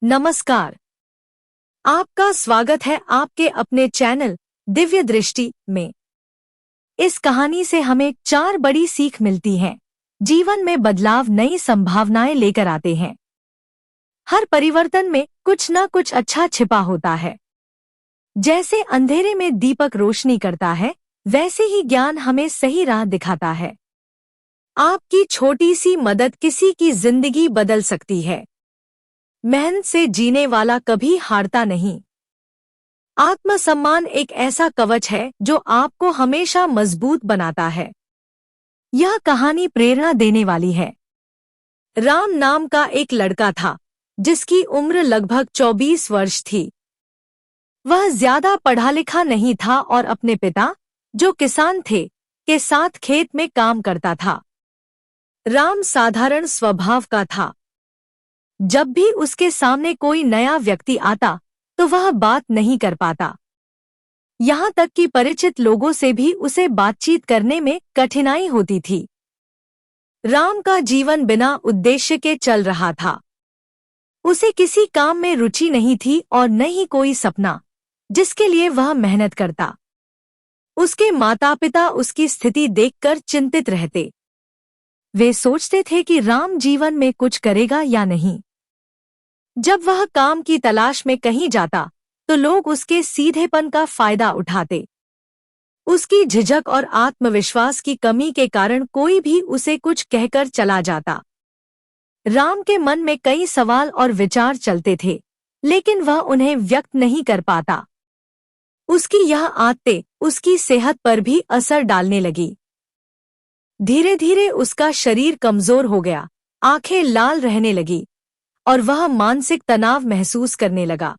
नमस्कार। आपका स्वागत है आपके अपने चैनल दिव्य दृष्टि में। इस कहानी से हमें 4 बड़ी सीख मिलती हैं। जीवन में बदलाव नई संभावनाएं लेकर आते हैं। हर परिवर्तन में कुछ न कुछ अच्छा छिपा होता है। जैसे अंधेरे में दीपक रोशनी करता है, वैसे ही ज्ञान हमें सही राह दिखाता है। आपकी छोटी सी मदद किसी की जिंदगी बदल सकती है। मेहनत से जीने वाला कभी हारता नहीं। आत्मसम्मान एक ऐसा कवच है जो आपको हमेशा मजबूत बनाता है। यह कहानी प्रेरणा देने वाली है। राम नाम का एक लड़का था, जिसकी उम्र लगभग 24 वर्ष थी। वह ज्यादा पढ़ा लिखा नहीं था और अपने पिता, जो किसान थे, के साथ खेत में काम करता था। राम साधारण स्वभाव का था। जब भी उसके सामने कोई नया व्यक्ति आता, तो वह बात नहीं कर पाता। यहाँ तक कि परिचित लोगों से भी उसे बातचीत करने में कठिनाई होती थी। राम का जीवन बिना उद्देश्य के चल रहा था। उसे किसी काम में रुचि नहीं थी और न ही कोई सपना, जिसके लिए वह मेहनत करता। उसके माता-पिता उसकी स्थिति देखकर चिंतित रहते। वे सोचते थे कि राम जीवन में कुछ करेगा या नहीं। जब वह काम की तलाश में कहीं जाता, तो लोग उसके सीधेपन का फायदा उठाते। उसकी झिझक और आत्मविश्वास की कमी के कारण कोई भी उसे कुछ कहकर चला जाता। राम के मन में कई सवाल और विचार चलते थे, लेकिन वह उन्हें व्यक्त नहीं कर पाता। उसकी यह आदतें उसकी सेहत पर भी असर डालने लगी। धीरे धीरे उसका शरीर कमजोर हो गया, आंखें लाल रहने लगी और वह मानसिक तनाव महसूस करने लगा।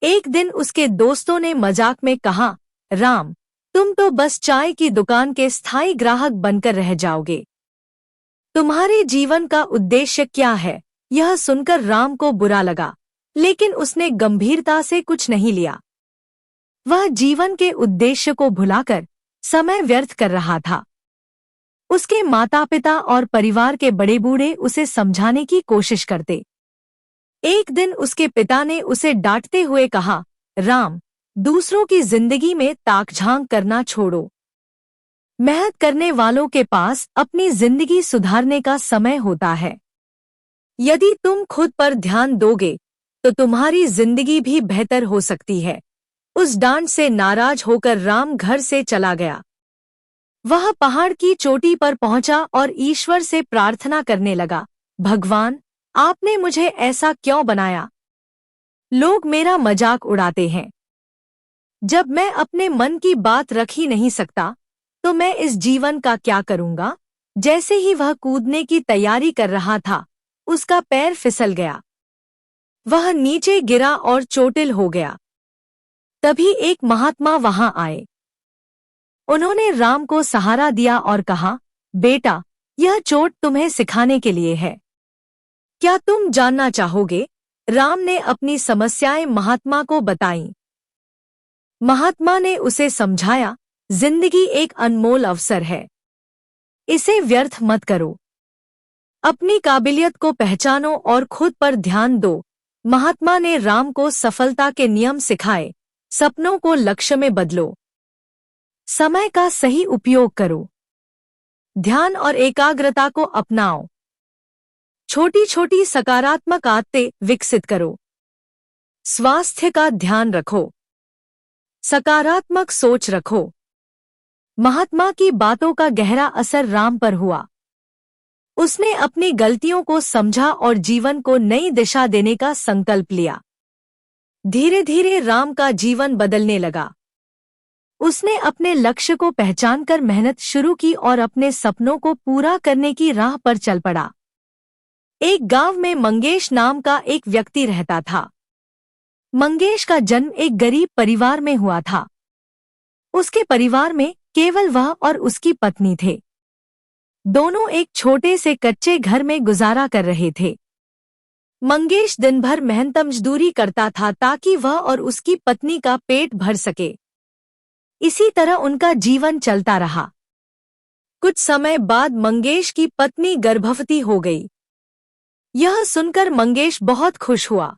एक दिन उसके दोस्तों ने मजाक में कहा, राम, तुम तो बस चाय की दुकान के स्थायी ग्राहक बनकर रह जाओगे। तुम्हारे जीवन का उद्देश्य क्या है? यह सुनकर राम को बुरा लगा, लेकिन उसने गंभीरता से कुछ नहीं लिया। वह जीवन के उद्देश्य को भुलाकर समय व्यर्थ कर रहा था। उसके माता-पिता और परिवार के बड़े बूढ़े उसे समझाने की कोशिश करते। एक दिन उसके पिता ने उसे डांटते हुए कहा, राम, दूसरों की जिंदगी में ताक-झांक करना छोड़ो। मेहनत करने वालों के पास अपनी जिंदगी सुधारने का समय होता है। यदि तुम खुद पर ध्यान दोगे, तो तुम्हारी जिंदगी भी बेहतर हो सकती है। उस डांट से नाराज होकर राम घर से चला गया। वह पहाड़ की चोटी पर पहुंचा और ईश्वर से प्रार्थना करने लगा, भगवान, आपने मुझे ऐसा क्यों बनाया? लोग मेरा मजाक उड़ाते हैं। जब मैं अपने मन की बात रख ही नहीं सकता, तो मैं इस जीवन का क्या करूंगा? जैसे ही वह कूदने की तैयारी कर रहा था, उसका पैर फिसल गया। वह नीचे गिरा और चोटिल हो गया। तभी एक महात्मा वहां आए। उन्होंने राम को सहारा दिया और कहा, बेटा, यह चोट तुम्हें सिखाने के लिए है। क्या तुम जानना चाहोगे? राम ने अपनी समस्याएं महात्मा को बताईं। महात्मा ने उसे समझाया, जिंदगी एक अनमोल अवसर है। इसे व्यर्थ मत करो। अपनी काबिलियत को पहचानो और खुद पर ध्यान दो। महात्मा ने राम को सफलता के नियम सिखाए। सपनों को लक्ष्य में बदलो। समय का सही उपयोग करो। ध्यान और एकाग्रता को अपनाओ। छोटी छोटी सकारात्मक आदतें विकसित करो। स्वास्थ्य का ध्यान रखो। सकारात्मक सोच रखो। महात्मा की बातों का गहरा असर राम पर हुआ। उसने अपनी गलतियों को समझा और जीवन को नई दिशा देने का संकल्प लिया। धीरे धीरे राम का जीवन बदलने लगा। उसने अपने लक्ष्य को पहचानकर मेहनत शुरू की और अपने सपनों को पूरा करने की राह पर चल पड़ा। एक गांव में मंगेश नाम का एक व्यक्ति रहता था। मंगेश का जन्म एक गरीब परिवार में हुआ था। उसके परिवार में केवल वह और उसकी पत्नी थे। दोनों एक छोटे से कच्चे घर में गुजारा कर रहे थे। मंगेश दिन भर मेहनत मजदूरी करता था ताकि वह और उसकी पत्नी का पेट भर सके। इसी तरह उनका जीवन चलता रहा। कुछ समय बाद मंगेश की पत्नी गर्भवती हो गई। यह सुनकर मंगेश बहुत खुश हुआ।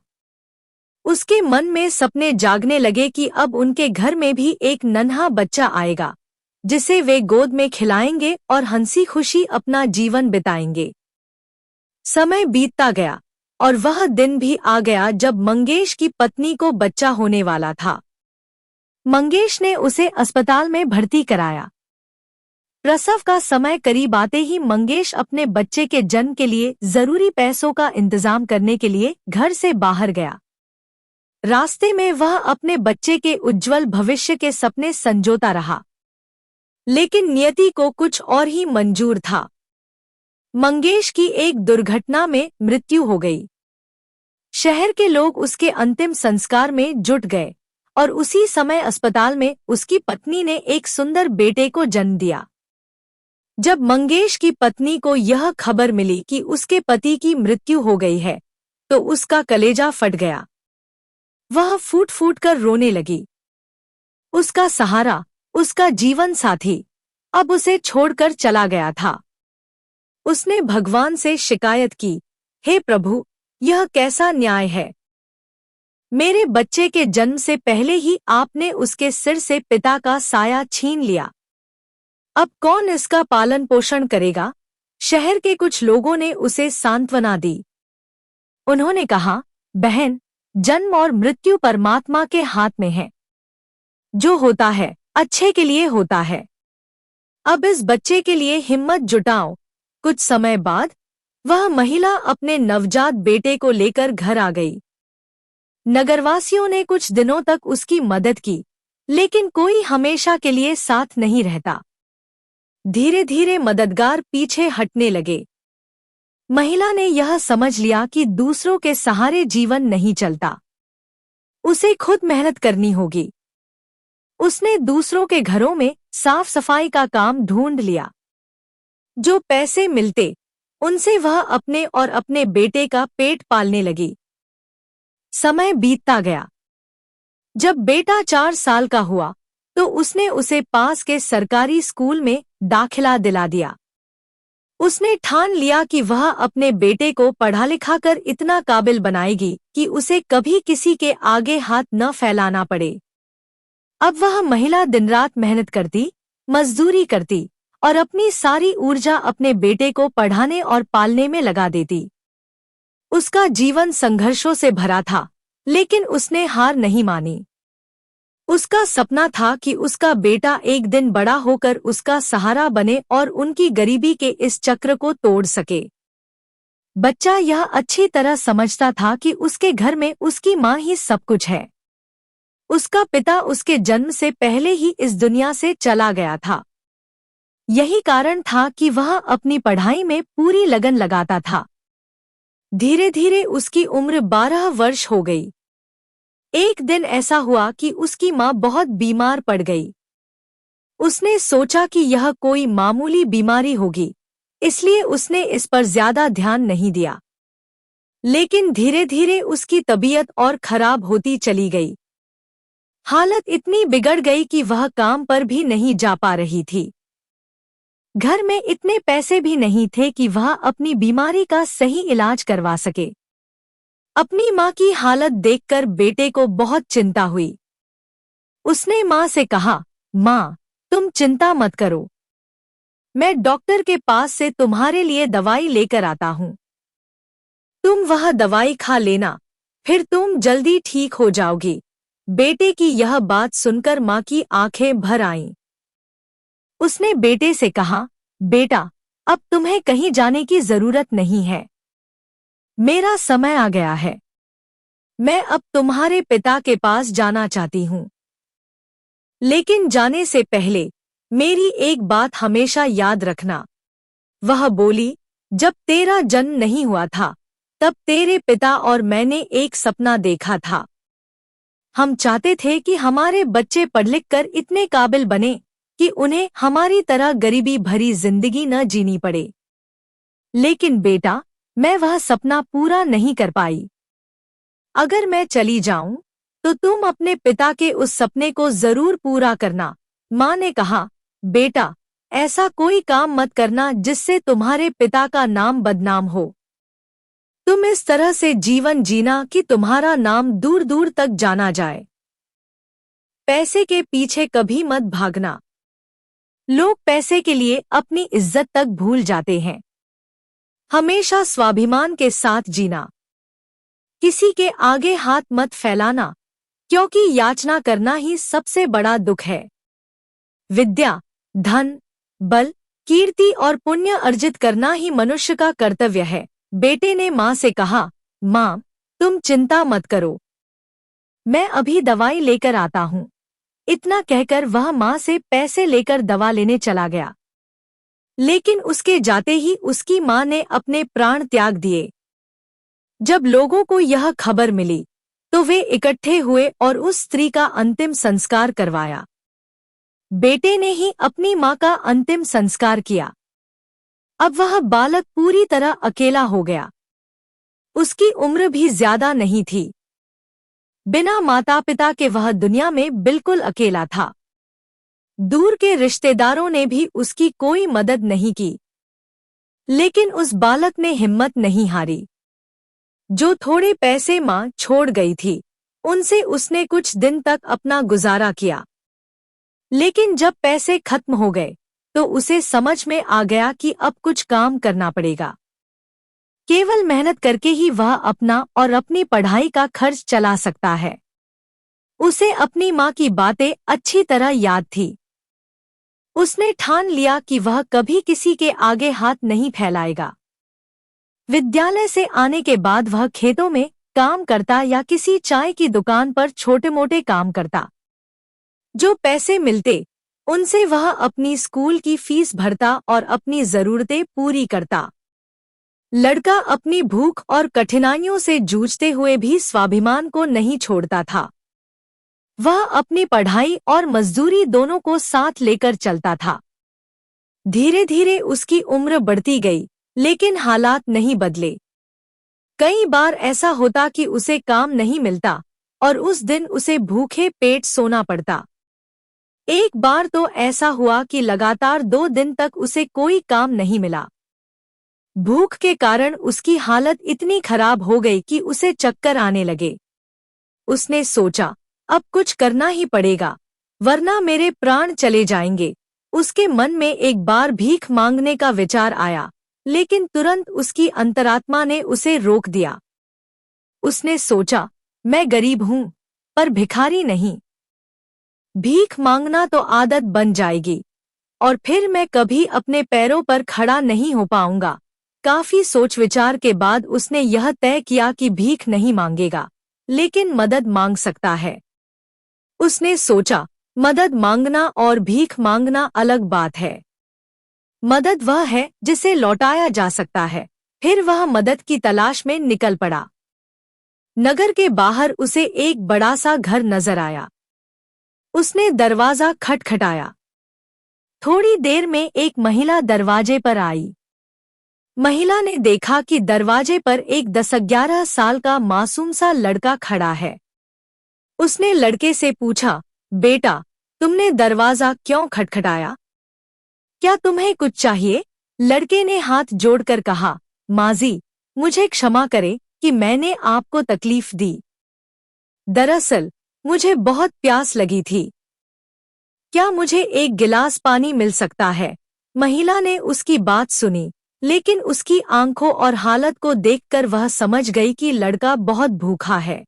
उसके मन में सपने जागने लगे कि अब उनके घर में भी एक नन्हा बच्चा आएगा, जिसे वे गोद में खिलाएंगे और हंसी खुशी अपना जीवन बिताएंगे। समय बीतता गया और वह दिन भी आ गया जब मंगेश की पत्नी को बच्चा होने वाला था। मंगेश ने उसे अस्पताल में भर्ती कराया। प्रसव का समय करीब आते ही मंगेश अपने बच्चे के जन्म के लिए जरूरी पैसों का इंतजाम करने के लिए घर से बाहर गया। रास्ते में वह अपने बच्चे के उज्जवल भविष्य के सपने संजोता रहा, लेकिन नियति को कुछ और ही मंजूर था। मंगेश की एक दुर्घटना में मृत्यु हो गई। शहर के लोग उसके अंतिम संस्कार में जुट गए और उसी समय अस्पताल में उसकी पत्नी ने एक सुंदर बेटे को जन्म दिया। जब मंगेश की पत्नी को यह खबर मिली कि उसके पति की मृत्यु हो गई है, तो उसका कलेजा फट गया। वह फूट फूट कर रोने लगी। उसका सहारा, उसका जीवन साथी अब उसे छोड़कर चला गया था। उसने भगवान से शिकायत की, हे प्रभु, यह कैसा न्याय है। मेरे बच्चे के जन्म से पहले ही आपने उसके सिर से पिता का साया छीन लिया। अब कौन इसका पालन पोषण करेगा। शहर के कुछ लोगों ने उसे सांत्वना दी। उन्होंने कहा, बहन, जन्म और मृत्यु परमात्मा के हाथ में है। जो होता है अच्छे के लिए होता है। अब इस बच्चे के लिए हिम्मत जुटाओ। कुछ समय बाद वह महिला अपने नवजात बेटे को लेकर घर आ गई। नगरवासियों ने कुछ दिनों तक उसकी मदद की, लेकिन कोई हमेशा के लिए साथ नहीं रहता। धीरे धीरे मददगार पीछे हटने लगे। महिला ने यह समझ लिया कि दूसरों के सहारे जीवन नहीं चलता, उसे खुद मेहनत करनी होगी। उसने दूसरों के घरों में साफ सफाई का काम ढूंढ लिया। जो पैसे मिलते उनसे वह अपने और अपने बेटे का पेट पालने लगी। समय बीतता गया। जब बेटा 4 साल का हुआ तो उसने उसे पास के सरकारी स्कूल में दाखिला दिला दिया। उसने ठान लिया कि वह अपने बेटे को पढ़ा लिखा कर इतना काबिल बनाएगी कि उसे कभी किसी के आगे हाथ न फैलाना पड़े। अब वह महिला दिन रात मेहनत करती, मजदूरी करती और अपनी सारी ऊर्जा अपने बेटे को पढ़ाने और पालने में लगा देती। उसका जीवन संघर्षों से भरा था, लेकिन उसने हार नहीं मानी। उसका सपना था कि उसका बेटा एक दिन बड़ा होकर उसका सहारा बने और उनकी गरीबी के इस चक्र को तोड़ सके। बच्चा यह अच्छी तरह समझता था कि उसके घर में उसकी माँ ही सब कुछ है। उसका पिता उसके जन्म से पहले ही इस दुनिया से चला गया था। यही कारण था कि वह अपनी पढ़ाई में पूरी लगन लगाता था। धीरे धीरे उसकी उम्र 12 वर्ष हो गई। एक दिन ऐसा हुआ कि उसकी माँ बहुत बीमार पड़ गई। उसने सोचा कि यह कोई मामूली बीमारी होगी, इसलिए उसने इस पर ज्यादा ध्यान नहीं दिया। लेकिन धीरे धीरे उसकी तबीयत और खराब होती चली गई। हालत इतनी बिगड़ गई कि वह काम पर भी नहीं जा पा रही थी। घर में इतने पैसे भी नहीं थे कि वह अपनी बीमारी का सही इलाज करवा सके। अपनी माँ की हालत देखकर बेटे को बहुत चिंता हुई। उसने माँ से कहा, माँ, तुम चिंता मत करो, मैं डॉक्टर के पास से तुम्हारे लिए दवाई लेकर आता हूँ। तुम वह दवाई खा लेना, फिर तुम जल्दी ठीक हो जाओगी। बेटे की यह बात सुनकर माँ की आंखें भर आईं। उसने बेटे से कहा, बेटा, अब तुम्हें कहीं जाने की जरूरत नहीं है। मेरा समय आ गया है। मैं अब तुम्हारे पिता के पास जाना चाहती हूँ। लेकिन जाने से पहले मेरी एक बात हमेशा याद रखना। वह बोली, जब तेरा जन्म नहीं हुआ था, तब तेरे पिता और मैंने एक सपना देखा था। हम चाहते थे कि हमारे बच्चे पढ़ लिख कर इतने काबिल बने कि उन्हें हमारी तरह गरीबी भरी जिंदगी न जीनी पड़े। लेकिन बेटा, मैं वह सपना पूरा नहीं कर पाई। अगर मैं चली जाऊं तो तुम अपने पिता के उस सपने को जरूर पूरा करना। माँ ने कहा, बेटा, ऐसा कोई काम मत करना जिससे तुम्हारे पिता का नाम बदनाम हो। तुम इस तरह से जीवन जीना कि तुम्हारा नाम दूर दूर तक जाना जाए। पैसे के पीछे कभी मत भागना। लोग पैसे के लिए अपनी इज्जत तक भूल जाते हैं। हमेशा स्वाभिमान के साथ जीना। किसी के आगे हाथ मत फैलाना, क्योंकि याचना करना ही सबसे बड़ा दुख है। विद्या, धन, बल, कीर्ति और पुण्य अर्जित करना ही मनुष्य का कर्तव्य है। बेटे ने माँ से कहा, माँ, तुम चिंता मत करो, मैं अभी दवाई लेकर आता हूँ। इतना कहकर वह माँ से पैसे लेकर दवा लेने चला गया। लेकिन उसके जाते ही उसकी माँ ने अपने प्राण त्याग दिए। जब लोगों को यह खबर मिली तो वे इकट्ठे हुए और उस स्त्री का अंतिम संस्कार करवाया। बेटे ने ही अपनी माँ का अंतिम संस्कार किया। अब वह बालक पूरी तरह अकेला हो गया। उसकी उम्र भी ज्यादा नहीं थी। बिना माता पिता के वह दुनिया में बिल्कुल अकेला था। दूर के रिश्तेदारों ने भी उसकी कोई मदद नहीं की। लेकिन उस बालक ने हिम्मत नहीं हारी। जो थोड़े पैसे माँ छोड़ गई थी, उनसे उसने कुछ दिन तक अपना गुजारा किया। लेकिन जब पैसे खत्म हो गए तो उसे समझ में आ गया कि अब कुछ काम करना पड़ेगा। केवल मेहनत करके ही वह अपना और अपनी पढ़ाई का खर्च चला सकता है। उसे अपनी माँ की बातें अच्छी तरह याद थी। उसने ठान लिया कि वह कभी किसी के आगे हाथ नहीं फैलाएगा। विद्यालय से आने के बाद वह खेतों में काम करता या किसी चाय की दुकान पर छोटे मोटे काम करता। जो पैसे मिलते उनसे वह अपनी स्कूल की फीस भरता और अपनी जरूरतें पूरी करता। लड़का अपनी भूख और कठिनाइयों से जूझते हुए भी स्वाभिमान को नहीं छोड़ता था। वह अपनी पढ़ाई और मजदूरी दोनों को साथ लेकर चलता था। धीरे धीरे उसकी उम्र बढ़ती गई, लेकिन हालात नहीं बदले। कई बार ऐसा होता कि उसे काम नहीं मिलता और उस दिन उसे भूखे पेट सोना पड़ता। एक बार तो ऐसा हुआ कि लगातार 2 दिन तक उसे कोई काम नहीं मिला। भूख के कारण उसकी हालत इतनी खराब हो गई कि उसे चक्कर आने लगे। उसने सोचा, अब कुछ करना ही पड़ेगा, वरना मेरे प्राण चले जाएंगे। उसके मन में एक बार भीख मांगने का विचार आया, लेकिन तुरंत उसकी अंतरात्मा ने उसे रोक दिया। उसने सोचा, मैं गरीब हूँ, पर भिखारी नहीं। भीख मांगना तो आदत बन जाएगी और फिर मैं कभी अपने पैरों पर खड़ा नहीं हो पाऊंगा। काफी सोच विचार के बाद उसने यह तय किया कि भीख नहीं मांगेगा, लेकिन मदद मांग सकता है। उसने सोचा, मदद मांगना और भीख मांगना अलग बात है। मदद वह है जिसे लौटाया जा सकता है। फिर वह मदद की तलाश में निकल पड़ा। नगर के बाहर उसे एक बड़ा सा घर नजर आया। उसने दरवाजा खटखटाया। थोड़ी देर में एक महिला दरवाजे पर आई। महिला ने देखा कि दरवाजे पर एक 10-11 साल का मासूम सा लड़का खड़ा है। उसने लड़के से पूछा, बेटा, तुमने दरवाजा क्यों खटखटाया? क्या तुम्हें कुछ चाहिए? लड़के ने हाथ जोड़कर कहा, माजी, मुझे क्षमा करें कि मैंने आपको तकलीफ दी। दरअसल मुझे बहुत प्यास लगी थी। क्या मुझे एक गिलास पानी मिल सकता है? महिला ने उसकी बात सुनी, लेकिन उसकी आंखों और हालत को देखकर वह समझ गई कि लड़का बहुत भूखा है।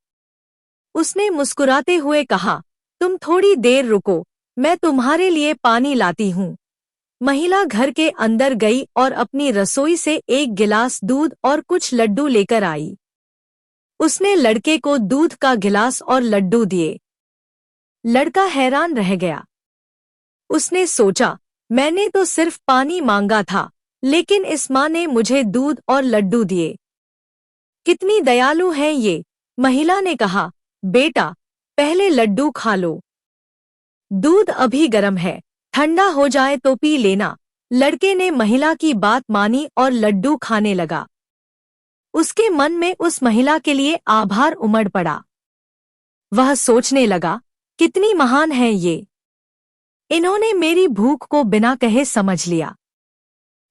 उसने मुस्कुराते हुए कहा, तुम थोड़ी देर रुको, मैं तुम्हारे लिए पानी लाती हूँ। महिला घर के अंदर गई और अपनी रसोई से एक गिलास दूध और कुछ लड्डू लेकर आई। उसने लड़के को दूध का गिलास और लड्डू दिए। लड़का हैरान रह गया। उसने सोचा, मैंने तो सिर्फ पानी मांगा था, लेकिन इस माँ ने मुझे दूध और लड्डू दिए। कितनी दयालु है ये। महिला ने कहा, बेटा, पहले लड्डू खा लो। दूध अभी गर्म है, ठंडा हो जाए तो पी लेना। लड़के ने महिला की बात मानी और लड्डू खाने लगा। उसके मन में उस महिला के लिए आभार उमड़ पड़ा। वह सोचने लगा, कितनी महान है ये। इन्होंने मेरी भूख को बिना कहे समझ लिया।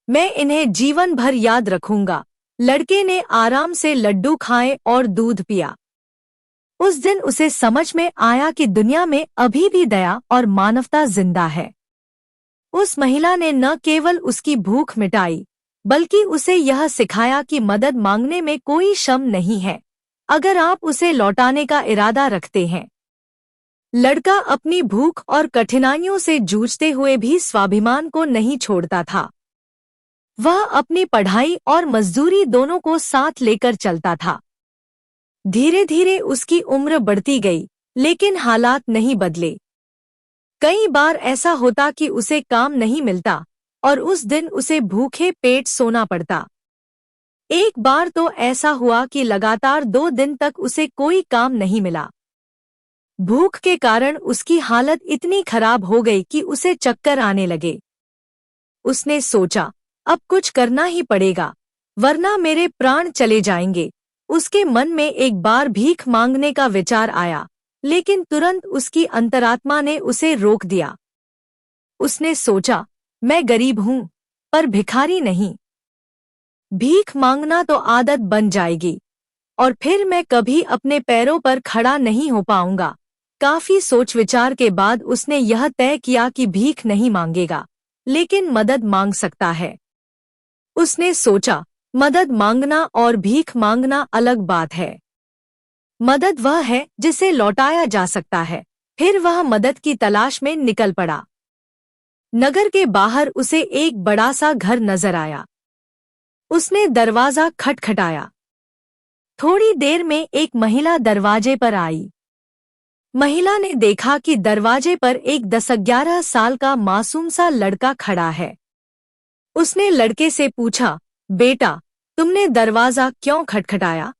मैं इन्हें जीवन भर याद रखूंगा। लड़के ने आराम से लड्डू खाए और दूध पिया। उस दिन उसे समझ में आया कि दुनिया में अभी भी दया और मानवता जिंदा है। उस महिला ने न केवल उसकी भूख मिटाई, बल्कि उसे यह सिखाया कि मदद मांगने में कोई शर्म नहीं है, अगर आप उसे लौटाने का इरादा रखते हैं। लड़का अपनी भूख और कठिनाइयों से जूझते हुए भी स्वाभिमान को नहीं छोड़ता था। वह अपनी पढ़ाई और मजदूरी दोनों को साथ लेकर चलता था। धीरे धीरे उसकी उम्र बढ़ती गई, लेकिन हालात नहीं बदले। कई बार ऐसा होता कि उसे काम नहीं मिलता और उस दिन उसे भूखे पेट सोना पड़ता। एक बार तो ऐसा हुआ कि लगातार 2 दिन तक उसे कोई काम नहीं मिला। भूख के कारण उसकी हालत इतनी खराब हो गई कि उसे चक्कर आने लगे। उसने सोचा, अब कुछ करना ही पड़ेगा, वरना मेरे प्राण चले जाएंगे। उसके मन में एक बार भीख मांगने का विचार आया, लेकिन तुरंत उसकी अंतरात्मा ने उसे रोक दिया। उसने सोचा, मैं गरीब हूं, पर भिखारी नहीं। भीख मांगना तो आदत बन जाएगी और फिर मैं कभी अपने पैरों पर खड़ा नहीं हो पाऊंगा। काफी सोच विचार के बाद उसने यह तय किया कि भीख नहीं मांगेगा, लेकिन मदद मांग सकता है। उसने सोचा, मदद मांगना और भीख मांगना अलग बात है। मदद वह है जिसे लौटाया जा सकता है। फिर वह मदद की तलाश में निकल पड़ा। नगर के बाहर उसे एक बड़ा सा घर नजर आया। उसने दरवाजा खटखटाया। थोड़ी देर में एक महिला दरवाजे पर आई। महिला ने देखा कि दरवाजे पर एक 10-11 साल का मासूम सा लड़का खड़ा है। उसने लड़के से पूछा, बेटा, तुमने दरवाजा क्यों खटखटाया?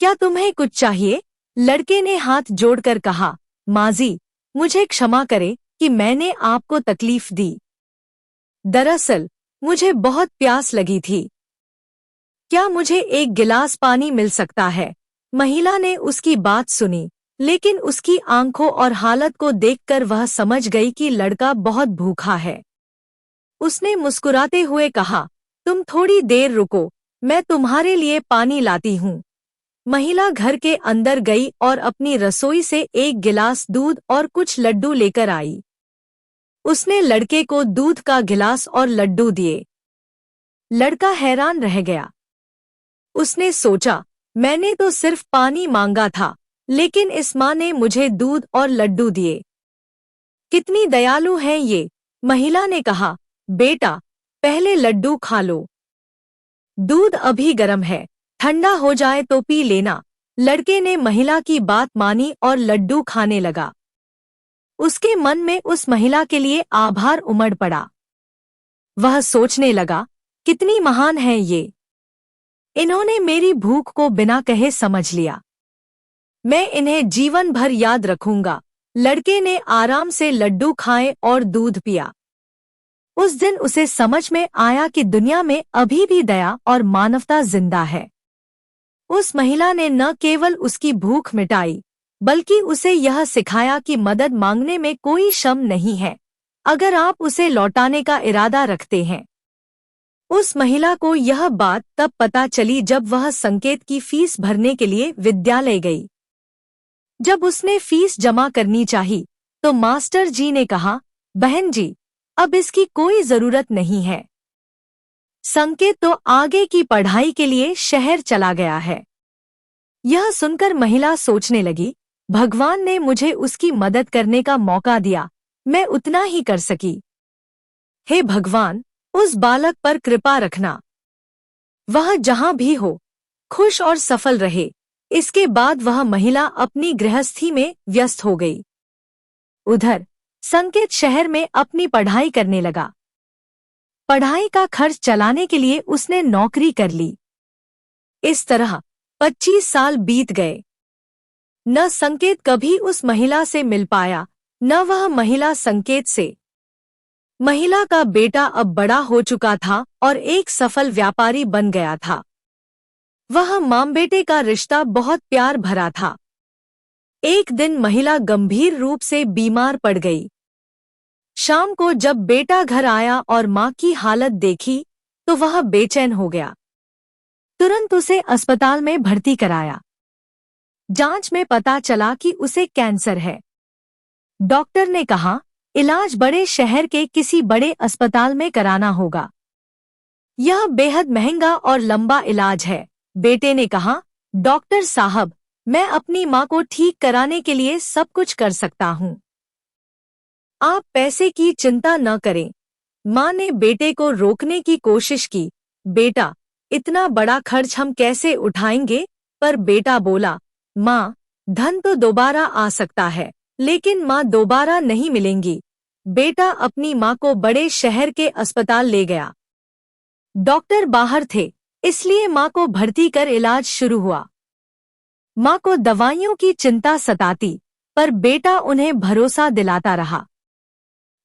क्या तुम्हें कुछ चाहिए? लड़के ने हाथ जोड़कर कहा, माजी, मुझे क्षमा करें कि मैंने आपको तकलीफ दी। दरअसल मुझे बहुत प्यास लगी थी। क्या मुझे एक गिलास पानी मिल सकता है? महिला ने उसकी बात सुनी, लेकिन उसकी आंखों और हालत को देखकर वह समझ गई कि लड़का बहुत भूखा है। उसने मुस्कुराते हुए कहा, तुम थोड़ी देर रुको, मैं तुम्हारे लिए पानी लाती हूँ। महिला घर के अंदर गई और अपनी रसोई से एक गिलास दूध और कुछ लड्डू लेकर आई। उसने लड़के को दूध का गिलास और लड्डू दिए। लड़का हैरान रह गया। उसने सोचा, मैंने तो सिर्फ पानी मांगा था, लेकिन इस माँ ने मुझे दूध और लड्डू दिए। कितनी दयालु है ये। महिला ने कहा, बेटा, पहले लड्डू खा लो। दूध अभी गर्म है, ठंडा हो जाए तो पी लेना। लड़के ने महिला की बात मानी और लड्डू खाने लगा। उसके मन में उस महिला के लिए आभार उमड़ पड़ा। वह सोचने लगा, कितनी महान है ये। इन्होंने मेरी भूख को बिना कहे समझ लिया। मैं इन्हें जीवन भर याद रखूंगा। लड़के ने आराम से लड्डू खाए और दूध पिया। उस दिन उसे समझ में आया कि दुनिया में अभी भी दया और मानवता जिंदा है। उस महिला ने न केवल उसकी भूख मिटाई, बल्कि उसे यह सिखाया कि मदद मांगने में कोई शर्म नहीं है, अगर आप उसे लौटाने का इरादा रखते हैं। उस महिला को यह बात तब पता चली जब वह संकेत की फीस भरने के लिए विद्यालय गई। जब उसने फीस जमा करनी चाही, तो मास्टर जी ने कहा, बहन जी, अब इसकी कोई जरूरत नहीं है। संकेत तो आगे की पढ़ाई के लिए शहर चला गया है। यह सुनकर महिला सोचने लगी, भगवान ने मुझे उसकी मदद करने का मौका दिया, मैं उतना ही कर सकी। हे भगवान, उस बालक पर कृपा रखना। वह जहां भी हो, खुश और सफल रहे। इसके बाद वह महिला अपनी गृहस्थी में व्यस्त हो गई। उधर संकेत शहर में अपनी पढ़ाई करने लगा। पढ़ाई का खर्च चलाने के लिए उसने नौकरी कर ली। इस तरह 25 साल बीत गए। न संकेत कभी उस महिला से मिल पाया, न वह महिला संकेत से। महिला का बेटा अब बड़ा हो चुका था और एक सफल व्यापारी बन गया था। वह मां बेटे का रिश्ता बहुत प्यार भरा था। एक दिन महिला गंभीर रूप से बीमार पड़ गई। शाम को जब बेटा घर आया और मां की हालत देखी, तो वह बेचैन हो गया। तुरंत उसे अस्पताल में भर्ती कराया। जांच में पता चला कि उसे कैंसर है। डॉक्टर ने कहा, इलाज बड़े शहर के किसी बड़े अस्पताल में कराना होगा। यह बेहद महंगा और लंबा इलाज है। बेटे ने कहा, डॉक्टर साहब, मैं अपनी माँ को ठीक कराने के लिए सब कुछ कर सकता हूँ। आप पैसे की चिंता न करें। माँ ने बेटे को रोकने की कोशिश की। बेटा, इतना बड़ा खर्च हम कैसे उठाएंगे? पर बेटा बोला, माँ, धन तो दोबारा आ सकता है, लेकिन माँ दोबारा नहीं मिलेंगी। बेटा अपनी माँ को बड़े शहर के अस्पताल ले गया। डॉक्टर बाहर थे, इसलिए माँ को भर्ती कर इलाज शुरू हुआ। माँ को दवाइयों की चिंता सताती, पर बेटा उन्हें भरोसा दिलाता रहा।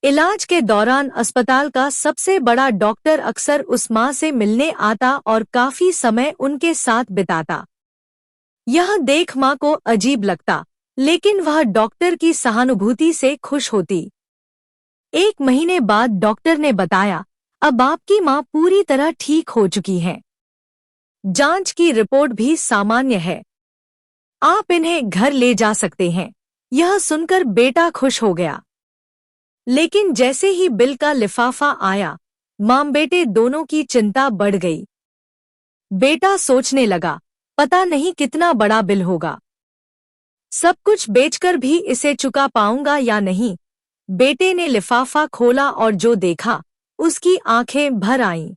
इलाज के दौरान अस्पताल का सबसे बड़ा डॉक्टर अक्सर उस माँ से मिलने आता और काफी समय उनके साथ बिताता। यह देख माँ को अजीब लगता, लेकिन वह डॉक्टर की सहानुभूति से खुश होती। 1 महीने बाद डॉक्टर ने बताया, अब आपकी माँ पूरी तरह ठीक हो चुकी है। जांच की रिपोर्ट भी सामान्य है। आप इन्हें घर ले जा सकते हैं। यह सुनकर बेटा खुश हो गया। लेकिन जैसे ही बिल का लिफाफा आया, मां बेटे दोनों की चिंता बढ़ गई। बेटा सोचने लगा, पता नहीं कितना बड़ा बिल होगा। सब कुछ बेचकर भी इसे चुका पाऊंगा या नहीं। बेटे ने लिफाफा खोला और जो देखा, उसकी आंखें भर आईं।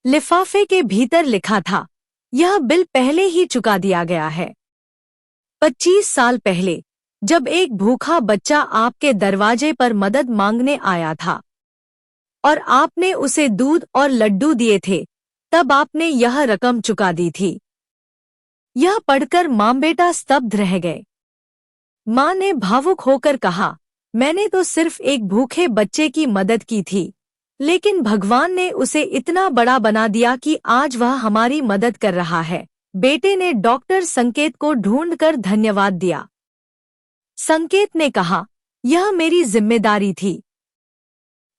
लिफाफे के भीतर लिखा था, यह बिल पहले ही चुका दिया गया है। 25 साल पहले, जब एक भूखा बच्चा आपके दरवाजे पर मदद मांगने आया था और आपने उसे दूध और लड्डू दिए थे, तब आपने यह रकम चुका दी थी। यह पढ़कर मां बेटा स्तब्ध रह गए। मां ने भावुक होकर कहा, मैंने तो सिर्फ एक भूखे बच्चे की मदद की थी, लेकिन भगवान ने उसे इतना बड़ा बना दिया कि आज वह हमारी मदद कर रहा है। बेटे ने डॉक्टर संकेत को ढूंढकर धन्यवाद दिया। संकेत ने कहा, यह मेरी जिम्मेदारी थी।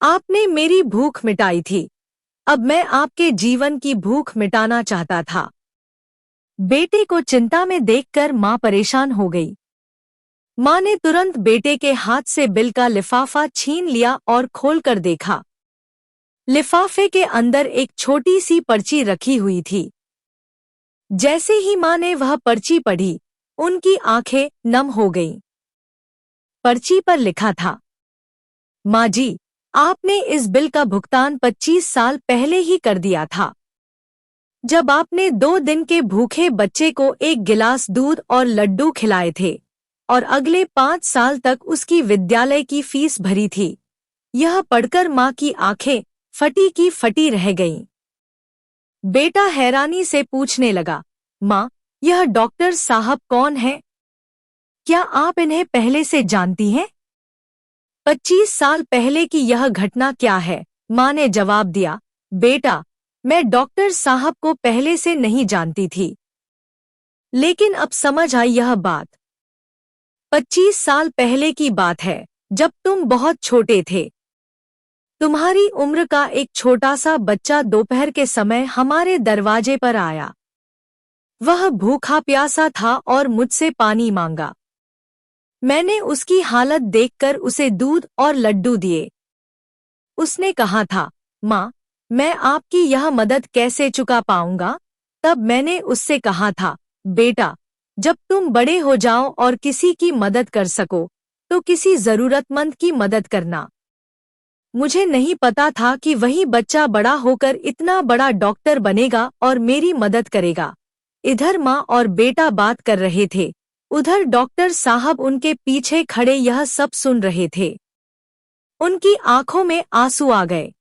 आपने मेरी भूख मिटाई थी। अब मैं आपके जीवन की भूख मिटाना चाहता था। बेटे को चिंता में देखकर मां परेशान हो गई। मां ने तुरंत बेटे के हाथ से बिल का लिफाफा छीन लिया और खोलकर देखा। लिफाफे के अंदर एक छोटी सी पर्ची रखी हुई थी। जैसे ही मां ने वह पर्ची पढ़ी, उनकी आंखें नम हो गईं। पर्ची पर लिखा था, माँ जी, आपने इस बिल का भुगतान 25 साल पहले ही कर दिया था, जब आपने 2 दिन के भूखे बच्चे को 1 गिलास दूध और लड्डू खिलाए थे और अगले 5 साल तक उसकी विद्यालय की फीस भरी थी। यह पढ़कर माँ की आंखें फटी की फटी रह गईं। बेटा हैरानी से पूछने लगा, माँ, यह डॉक्टर साहब कौन है? क्या आप इन्हें पहले से जानती हैं? 25 साल पहले की यह घटना क्या है? माँ ने जवाब दिया, बेटा, मैं डॉक्टर साहब को पहले से नहीं जानती थी, लेकिन अब समझ आई यह बात। 25 साल पहले की बात है, जब तुम बहुत छोटे थे। तुम्हारी उम्र का एक छोटा सा बच्चा दोपहर के समय हमारे दरवाजे पर आया। वह भूखा प्यासा था और मुझसे पानी मांगा। मैंने उसकी हालत देखकर उसे दूध और लड्डू दिए। उसने कहा था, माँ, मैं आपकी यह मदद कैसे चुका पाऊंगा? तब मैंने उससे कहा था, बेटा, जब तुम बड़े हो जाओ और किसी की मदद कर सको, तो किसी जरूरतमंद की मदद करना। मुझे नहीं पता था कि वही बच्चा बड़ा होकर इतना बड़ा डॉक्टर बनेगा और मेरी मदद करेगा। इधर माँ और बेटा बात कर रहे थे, उधर डॉक्टर साहब उनके पीछे खड़े यह सब सुन रहे थे। उनकी आंखों में आंसू आ गए।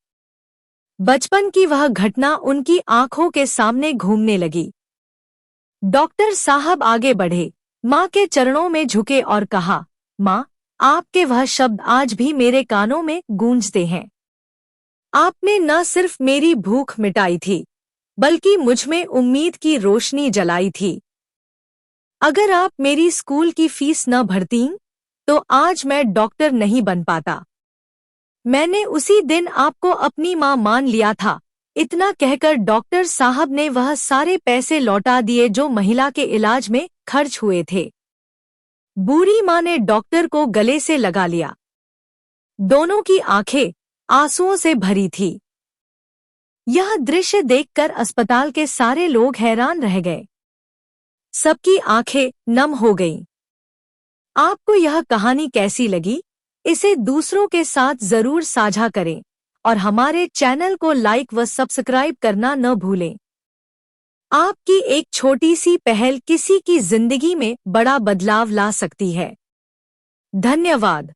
बचपन की वह घटना उनकी आंखों के सामने घूमने लगी। डॉक्टर साहब आगे बढ़े, माँ के चरणों में झुके और कहा, माँ, आपके वह शब्द आज भी मेरे कानों में गूंजते हैं। आपने न सिर्फ मेरी भूख मिटाई थी, बल्कि मुझमें उम्मीद की रोशनी जलाई थी। अगर आप मेरी स्कूल की फीस न भरतीं, तो आज मैं डॉक्टर नहीं बन पाता। मैंने उसी दिन आपको अपनी माँ मान लिया था, इतना कहकर डॉक्टर साहब ने वह सारे पैसे लौटा दिए जो महिला के इलाज में खर्च हुए थे। बूढ़ी माँ ने डॉक्टर को गले से लगा लिया। दोनों की आंखें आंसुओं से भरी थी। यह दृश्य देखकर अस्पताल के सारे लोग हैरान रह गए। सबकी आंखें नम हो गईं। आपको यह कहानी कैसी लगी? इसे दूसरों के साथ जरूर साझा करें और हमारे चैनल को लाइक व सब्सक्राइब करना न भूलें। आपकी एक छोटी सी पहल किसी की जिंदगी में बड़ा बदलाव ला सकती है। धन्यवाद।